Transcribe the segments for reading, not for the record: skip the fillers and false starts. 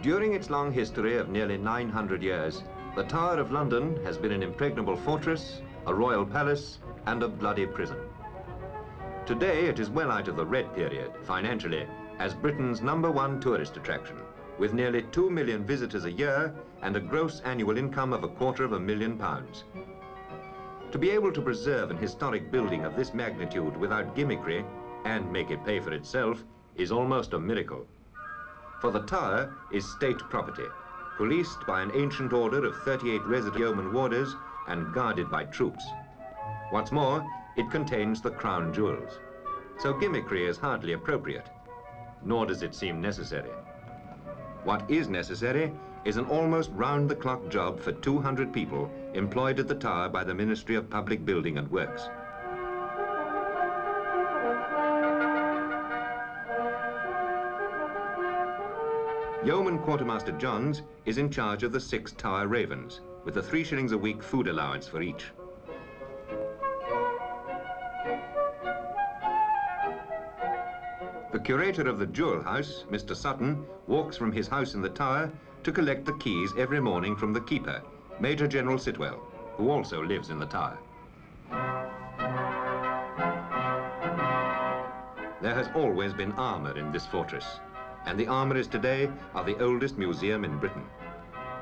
During its long history of nearly 900 years, the Tower of London has been an impregnable fortress, a royal palace, and a bloody prison. Today, it is well out of the red period, financially, as Britain's #1 tourist attraction, with nearly 2 million visitors a year and a gross annual income of £250,000. To be able to preserve an historic building of this magnitude without gimmickry and make it pay for itself is almost a miracle. For the Tower is state property, policed by an ancient order of 38 resident yeoman warders and guarded by troops. What's more, it contains the crown jewels. So gimmickry is hardly appropriate, nor does it seem necessary. What is necessary is an almost round-the-clock job for 200 people employed at the Tower by the Ministry of Public Building and Works. Yeoman Quartermaster Johns is in charge of the 6 Tower Ravens, with a 3 shillings a week food allowance for each. The curator of the Jewel House, Mr. Sutton, walks from his house in the Tower to collect the keys every morning from the keeper, Major General Sitwell, who also lives in the Tower. There has always been armour in this fortress, and the armouries today are the oldest museum in Britain.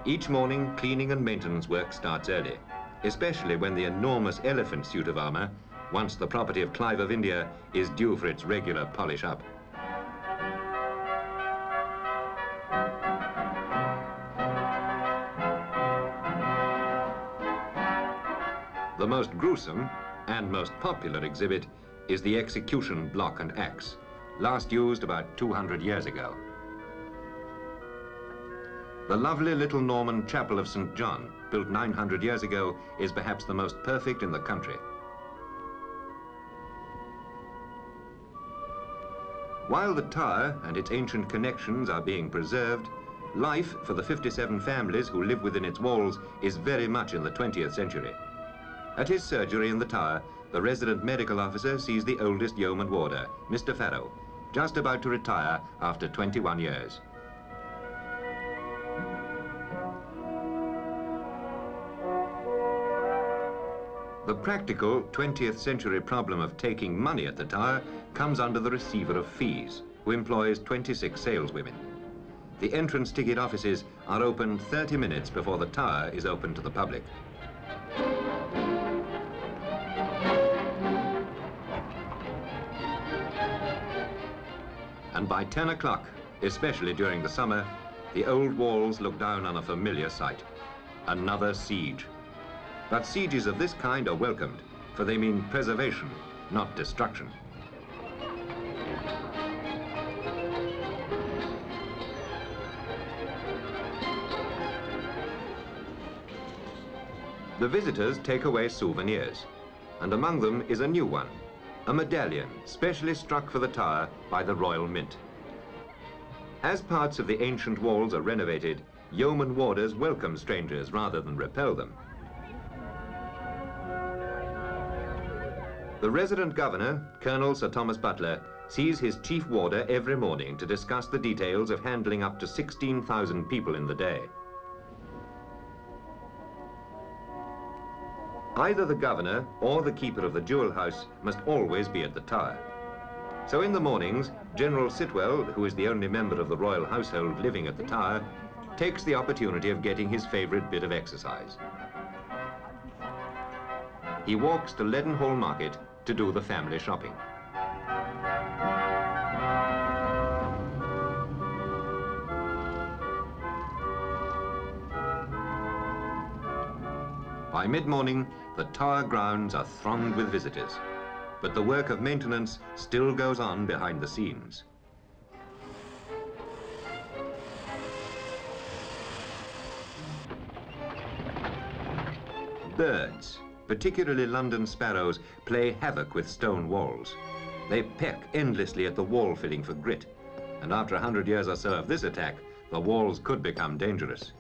Each morning, cleaning and maintenance work starts early, especially when the enormous elephant suit of armour, once the property of Clive of India, is due for its regular polish up. The most gruesome and most popular exhibit is the execution block and axe, last used about 200 years ago. The lovely little Norman chapel of St. John, built 900 years ago, is perhaps the most perfect in the country. While the Tower and its ancient connections are being preserved, life for the 57 families who live within its walls is very much in the 20th century. At his surgery in the Tower, the resident medical officer sees the oldest yeoman warder, Mr. Farrow, just about to retire after 21 years. The practical 20th century problem of taking money at the Tower comes under the receiver of fees, who employs 26 saleswomen. The entrance ticket offices are opened 30 minutes before the Tower is open to the public. And by 10 o'clock, especially during the summer, the old walls look down on a familiar sight: another siege. But sieges of this kind are welcomed, for they mean preservation, not destruction. The visitors take away souvenirs, and among them is a new one, a medallion specially struck for the Tower by the Royal Mint. As parts of the ancient walls are renovated, yeoman warders welcome strangers rather than repel them. The resident governor, Colonel Sir Thomas Butler, sees his chief warder every morning to discuss the details of handling up to 16,000 people in the day. Either the governor or the keeper of the Jewel House must always be at the Tower. So in the mornings, General Sitwell, who is the only member of the royal household living at the Tower, takes the opportunity of getting his favourite bit of exercise. He walks to Leadenhall Market to do the family shopping. By mid-morning, the Tower grounds are thronged with visitors, but the work of maintenance still goes on behind the scenes. Birds, particularly London sparrows, play havoc with stone walls. They peck endlessly at the wall filling for grit, and after 100 years or so of this attack, the walls could become dangerous.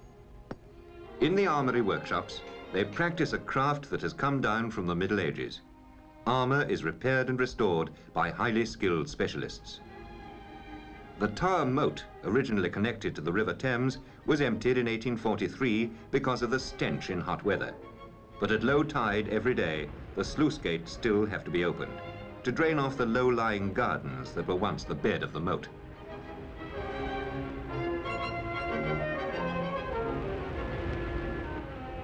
In the armoury workshops, they practice a craft that has come down from the Middle Ages. Armour is repaired and restored by highly skilled specialists. The Tower moat, originally connected to the River Thames, was emptied in 1843 because of the stench in hot weather. But at low tide every day, the sluice gates still have to be opened to drain off the low-lying gardens that were once the bed of the moat.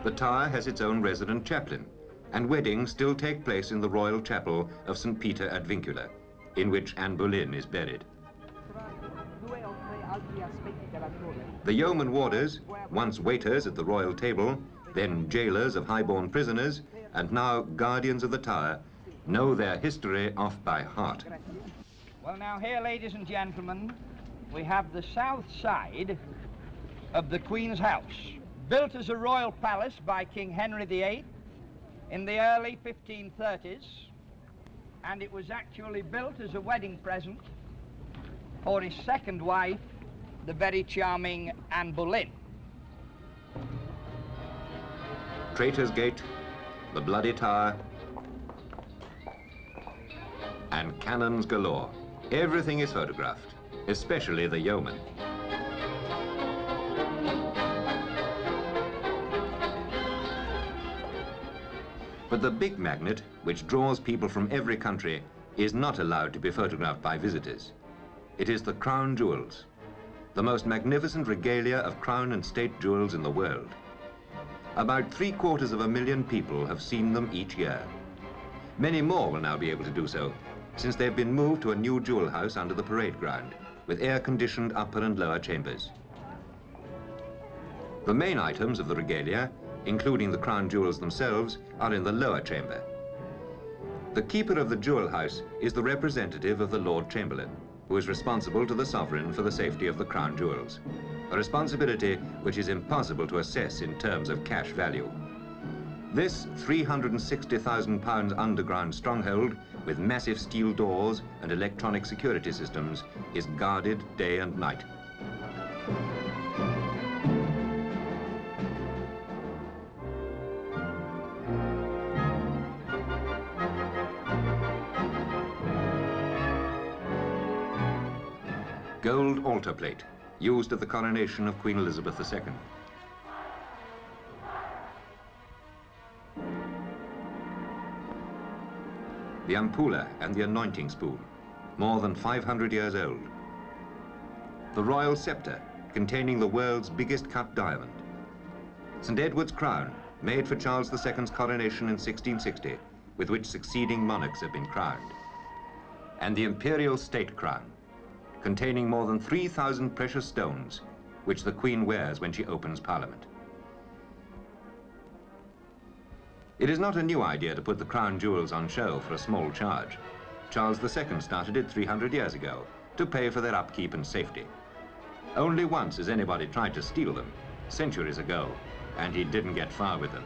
The Tower has its own resident chaplain, and weddings still take place in the royal chapel of St. Peter ad Vincula, in which Anne Boleyn is buried. The yeoman warders, once waiters at the royal table, then jailers of high-born prisoners, and now guardians of the Tower, know their history off by heart. Well, now here, ladies and gentlemen, we have the south side of the Queen's house, built as a royal palace by King Henry VIII in the early 1530s, and it was actually built as a wedding present for his second wife, the very charming Anne Boleyn. Traitor's Gate, the Bloody Tower, and cannons galore. Everything is photographed, especially the yeomen. But the big magnet, which draws people from every country, is not allowed to be photographed by visitors. It is the crown jewels, the most magnificent regalia of crown and state jewels in the world. About 750,000 people have seen them each year. Many more will now be able to do so, since they've been moved to a new jewel house under the parade ground, with air-conditioned upper and lower chambers. The main items of the regalia, including the crown jewels themselves, are in the lower chamber. The keeper of the jewel house is the representative of the Lord Chamberlain, who is responsible to the sovereign for the safety of the crown jewels, a responsibility which is impossible to assess in terms of cash value. This £360,000 underground stronghold, with massive steel doors and electronic security systems, is guarded day and night. Gold altar plate, used at the coronation of Queen Elizabeth II. The ampulla and the anointing spoon, more than 500 years old. The royal scepter, containing the world's biggest cut diamond. St. Edward's crown, made for Charles II's coronation in 1660, with which succeeding monarchs have been crowned. And the imperial state crown, containing more than 3,000 precious stones, which the Queen wears when she opens Parliament. It is not a new idea to put the crown jewels on show for a small charge. Charles II started it 300 years ago to pay for their upkeep and safety. Only once has anybody tried to steal them, centuries ago, and he didn't get far with them.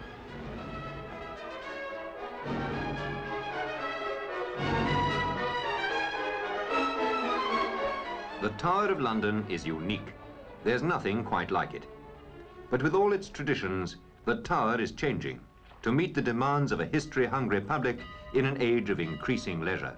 The Tower of London is unique. There's nothing quite like it. But with all its traditions, the Tower is changing to meet the demands of a history-hungry public in an age of increasing leisure.